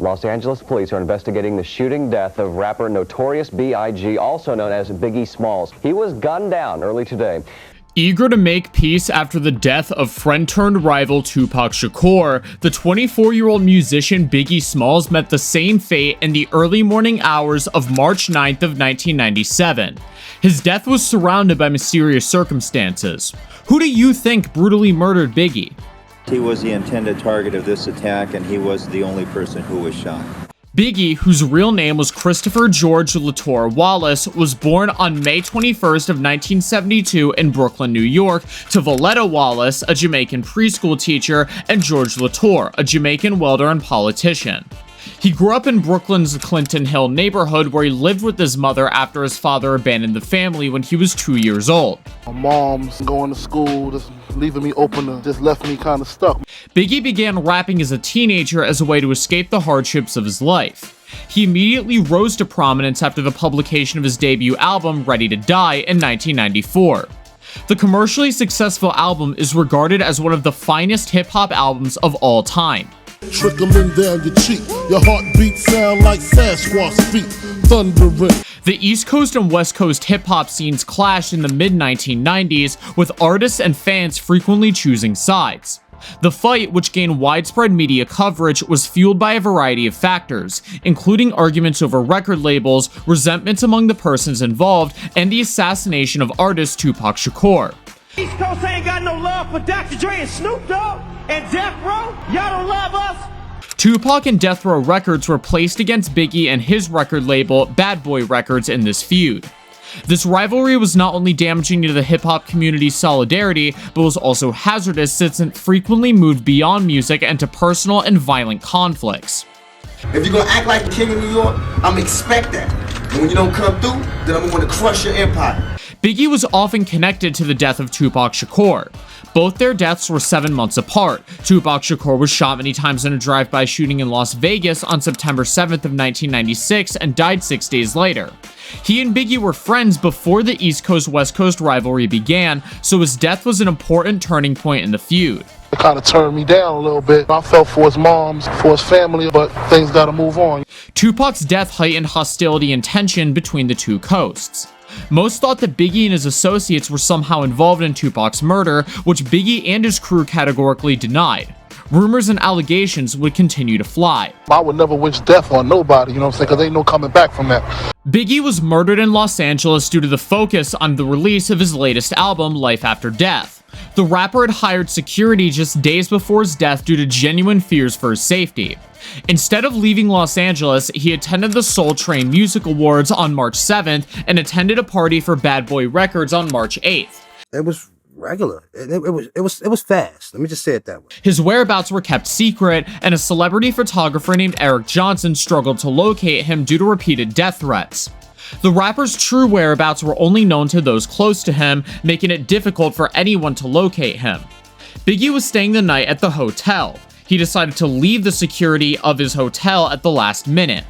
Los Angeles police are investigating the shooting death of rapper Notorious B.I.G., also known as Biggie Smalls. He was gunned down early today. Eager to make peace after the death of friend-turned-rival Tupac Shakur, the 24-year-old musician Biggie Smalls met the same fate in the early morning hours of March 9th of 1997. His death was surrounded by mysterious circumstances. Who do you think brutally murdered Biggie? He was the intended target of this attack, and he was the only person who was shot. Biggie, whose real name was Christopher George Latour Wallace, was born on May 21st of 1972 in Brooklyn, New York, to Valletta Wallace, a Jamaican preschool teacher, and George Latour, a Jamaican welder and politician. He grew up in Brooklyn's Clinton Hill neighborhood, where he lived with his mother after his father abandoned the family when he was 2 years old. My mom's going to school, just leaving me open, just left me kind of stuck. Biggie began rapping as a teenager as a way to escape the hardships of his life. He immediately rose to prominence after the publication of his debut album, Ready to Die, in 1994. The commercially successful album is regarded as one of the finest hip-hop albums of all time. Trickling down your cheek, your heartbeat sound like Sasquatch feet, thundering. The East Coast and West Coast hip-hop scenes clashed in the mid-1990s, with artists and fans frequently choosing sides. The fight, which gained widespread media coverage, was fueled by a variety of factors, including arguments over record labels, resentments among the persons involved, and the assassination of artist Tupac Shakur. East Coast ain't got no love for Dr. Dre and Snoop Dogg and Death Row. Y'all don't love us. Tupac and Death Row Records were placed against Biggie and his record label, Bad Boy Records, in this feud. This rivalry was not only damaging to the hip-hop community's solidarity, but was also hazardous since it frequently moved beyond music into personal and violent conflicts. If you're gonna act like the king of New York, I'm expect that. And when you don't come through, then I'm gonna crush your empire. Biggie was often connected to the death of Tupac Shakur. Both their deaths were 7 months apart. Tupac Shakur was shot many times in a drive-by shooting in Las Vegas on September 7th of 1996 and died 6 days later. He and Biggie were friends before the East Coast-West Coast rivalry began, so his death was an important turning point in the feud. It kind of turned me down a little bit. I felt for his moms, for his family, but things gotta move on. Tupac's death heightened hostility and tension between the two coasts. Most thought that Biggie and his associates were somehow involved in Tupac's murder, which Biggie and his crew categorically denied. Rumors and allegations would continue to fly. I would never wish death on nobody, you know what I'm saying, because ain't no coming back from that. Biggie was murdered in Los Angeles due to the focus on the release of his latest album, Life After Death. The rapper had hired security just days before his death due to genuine fears for his safety. Instead of leaving Los Angeles, he attended the Soul Train Music Awards on March 7th and attended a party for Bad Boy Records on March 8th. It was regular. It was fast. Let me just say it that way. His whereabouts were kept secret, and a celebrity photographer named Eric Johnson struggled to locate him due to repeated death threats. The rapper's true whereabouts were only known to those close to him, making it difficult for anyone to locate him. Biggie was staying the night at the hotel. He decided to leave the security of his hotel at the last minute.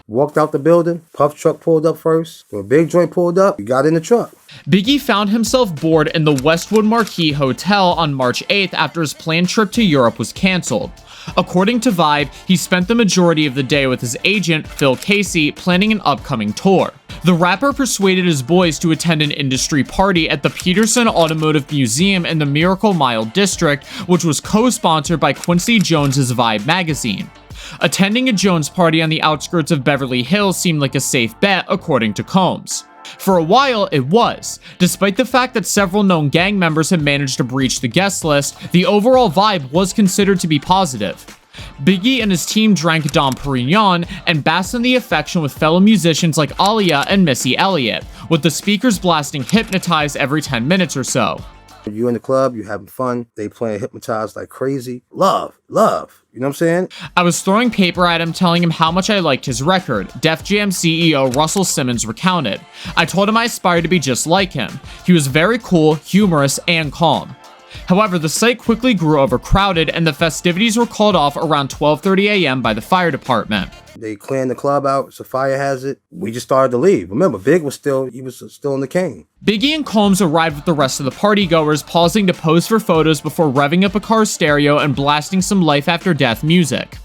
Walked out the building, Puff truck pulled up first. When Big Joint pulled up, he got in the truck. Biggie found himself bored in the Westwood Marquis Hotel on March 8th after his planned trip to Europe was canceled. According to Vibe, he spent the majority of the day with his agent, Phil Casey, planning an upcoming tour. The rapper persuaded his boys to attend an industry party at the Peterson Automotive Museum in the Miracle Mile District, which was co-sponsored by Quincy Jones's Vibe magazine. Attending a Jones party on the outskirts of Beverly Hills seemed like a safe bet, according to Combs. For a while, it was. Despite the fact that several known gang members had managed to breach the guest list, the overall vibe was considered to be positive. Biggie and his team drank Dom Perignon and basked in the affection with fellow musicians like Aaliyah and Missy Elliott, with the speakers blasting Hypnotize every 10 minutes or so. You in the club, you having fun, they playing Hypnotize like crazy. Love, you know what I'm saying? I was throwing paper at him telling him how much I liked his record, Def Jam CEO Russell Simmons recounted. I told him I aspired to be just like him. He was very cool, humorous, and calm. However, the site quickly grew overcrowded and the festivities were called off around 12:30 a.m. by the fire department. They cleared the club out, it's a fire hazard. We just started to leave. Remember, Big was still in the cane. Biggie and Combs arrived with the rest of the partygoers, pausing to pose for photos before revving up a car stereo and blasting some Life After Death music.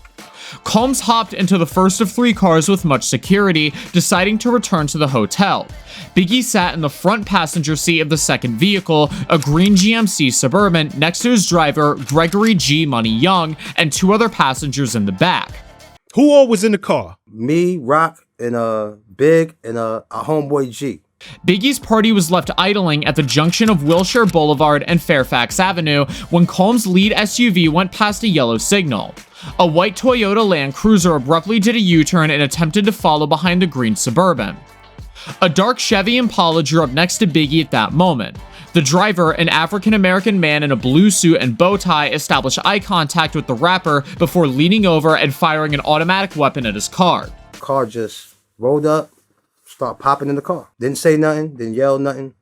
Combs hopped into the first of 3 cars with much security, deciding to return to the hotel. Biggie sat in the front passenger seat of the second vehicle, a green GMC Suburban, next to his driver, Gregory G. Money Young, and 2 other passengers in the back. Who all was in the car? Me, Rock, and Big, and our homeboy G. Biggie's party was left idling at the junction of Wilshire Boulevard and Fairfax Avenue when Combs' lead SUV went past a yellow signal. A white Toyota Land Cruiser abruptly did a U-turn and attempted to follow behind the green Suburban. A dark Chevy Impala drew up next to Biggie at that moment. The driver, an African-American man in a blue suit and bow tie, established eye contact with the rapper before leaning over and firing an automatic weapon at his car. Car just rolled up, start popping in the car. Didn't say nothing, didn't yell nothing.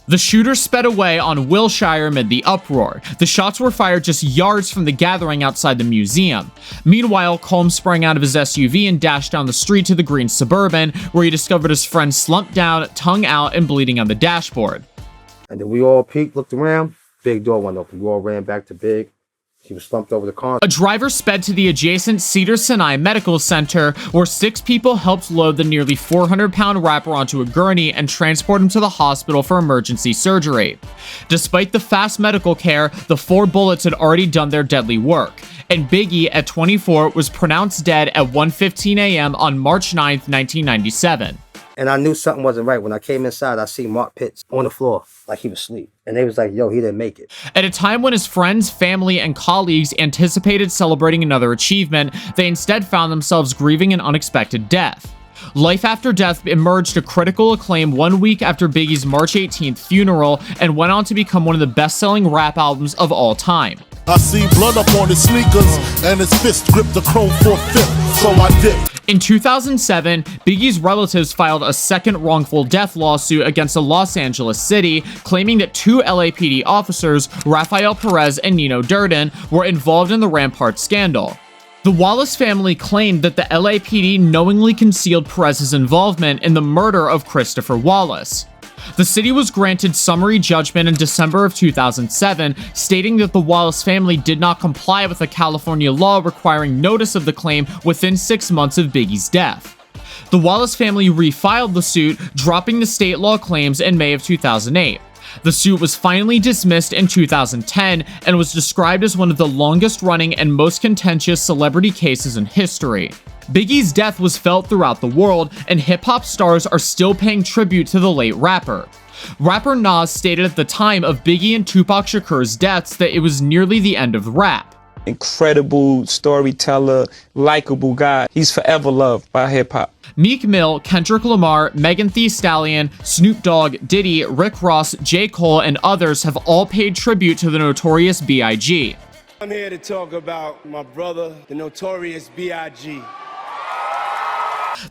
The shooter sped away on Wilshire amid the uproar. The shots were fired just yards from the gathering outside the museum. Meanwhile, Combs sprang out of his SUV and dashed down the street to the green Suburban, where he discovered his friend slumped down, tongue out, and bleeding on the dashboard. And then we all peeked, looked around. Big door went open. We all ran back to Big. He was slumped over the car. A driver sped to the adjacent Cedars-Sinai Medical Center, where 6 people helped load the nearly 400-pound rapper onto a gurney and transport him to the hospital for emergency surgery. Despite the fast medical care, the 4 bullets had already done their deadly work, and Biggie, at 24, was pronounced dead at 1:15 a.m. on March 9, 1997. And I knew something wasn't right. When I came inside, I see Mark Pitts on the floor, like he was asleep. And they was like, yo, he didn't make it. At a time when his friends, family, and colleagues anticipated celebrating another achievement, they instead found themselves grieving an unexpected death. Life After Death emerged to critical acclaim 1 week after Biggie's March 18th funeral and went on to become one of the best-selling rap albums of all time. I see blood up on his sneakers and his fist gripped the chrome 4/5, so I dipped. In 2007, Biggie's relatives filed a second wrongful death lawsuit against the Los Angeles City, claiming that 2 LAPD officers, Rafael Perez and Nino Durden, were involved in the Rampart scandal. The Wallace family claimed that the LAPD knowingly concealed Perez's involvement in the murder of Christopher Wallace. The city was granted summary judgment in December of 2007, stating that the Wallace family did not comply with a California law requiring notice of the claim within 6 months of Biggie's death. The Wallace family refiled the suit, dropping the state law claims in May of 2008. The suit was finally dismissed in 2010 and was described as one of the longest-running and most contentious celebrity cases in history. Biggie's death was felt throughout the world, and hip-hop stars are still paying tribute to the late rapper. Rapper Nas stated at the time of Biggie and Tupac Shakur's deaths that it was nearly the end of rap. Incredible storyteller, likable guy. He's forever loved by hip-hop. Meek Mill, Kendrick Lamar, Megan Thee Stallion, Snoop Dogg, Diddy, Rick Ross, J. Cole, and others have all paid tribute to the Notorious B.I.G. I'm here to talk about my brother, the Notorious B.I.G.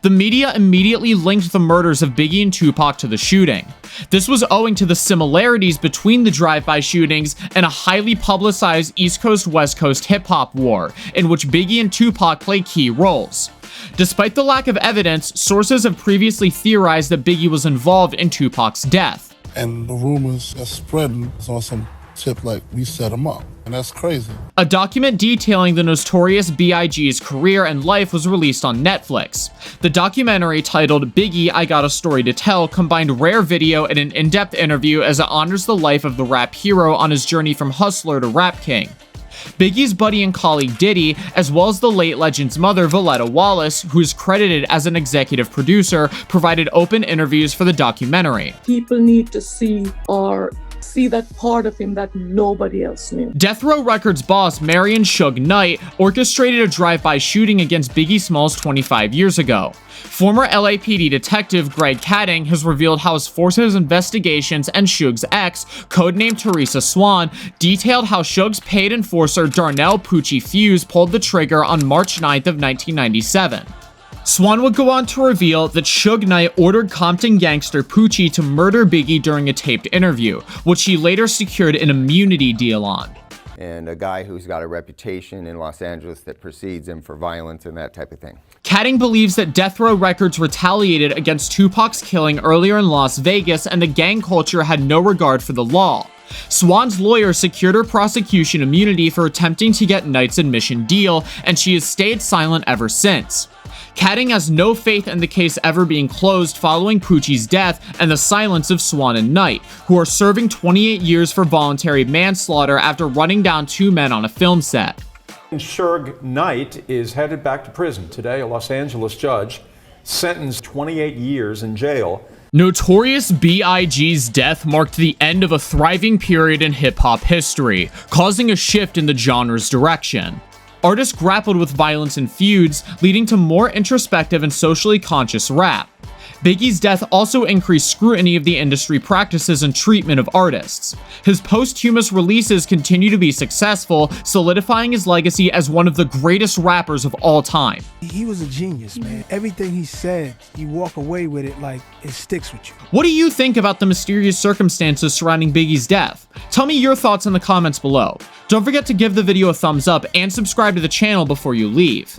The media immediately linked the murders of Biggie and Tupac to the shooting. This was owing to the similarities between the drive-by shootings and a highly publicized East Coast-West Coast hip-hop war, in which Biggie and Tupac played key roles. Despite the lack of evidence, sources have previously theorized that Biggie was involved in Tupac's death. And the rumors are spreading on some tip like we set him up. And that's crazy. A document detailing the Notorious B.I.G.'s career and life was released on Netflix. The documentary, titled Biggie, I Got a Story to Tell, combined rare video and an in-depth interview as it honors the life of the rap hero on his journey from hustler to rap king. Biggie's buddy and colleague Diddy, as well as the late legend's mother, Valletta Wallace, who is credited as an executive producer, provided open interviews for the documentary. People need to see that part of him that nobody else knew. Death Row Records boss Marion Suge Knight orchestrated a drive-by shooting against Biggie Smalls 25 years ago. Former LAPD detective Greg Kading has revealed how his forces investigations and Suge's ex, codenamed Teresa Swan, detailed how Suge's paid enforcer Darnell Poochie Fuse pulled the trigger on March 9th of 1997. Swan would go on to reveal that Suge Knight ordered Compton gangster Poochie to murder Biggie during a taped interview, which he later secured an immunity deal on. And a guy who's got a reputation in Los Angeles that precedes him for violence and that type of thing. Kading believes that Death Row Records retaliated against Tupac's killing earlier in Las Vegas, and the gang culture had no regard for the law. Swan's lawyer secured her prosecution immunity for attempting to get Knight's admission deal, and she has stayed silent ever since. Cadding has no faith in the case ever being closed following Poochie's death and the silence of Swan and Knight, who are serving 28 years for voluntary manslaughter after running down 2 men on a film set. Suge Knight is headed back to prison. Today, a Los Angeles judge sentenced 28 years in jail. Notorious B.I.G.'s death marked the end of a thriving period in hip-hop history, causing a shift in the genre's direction. Artists grappled with violence and feuds, leading to more introspective and socially conscious rap. Biggie's death also increased scrutiny of the industry practices and treatment of artists. His posthumous releases continue to be successful, solidifying his legacy as one of the greatest rappers of all time. He was a genius, man. Everything he said, you walk away with it like it sticks with you. What do you think about the mysterious circumstances surrounding Biggie's death? Tell me your thoughts in the comments below. Don't forget to give the video a thumbs up and subscribe to the channel before you leave.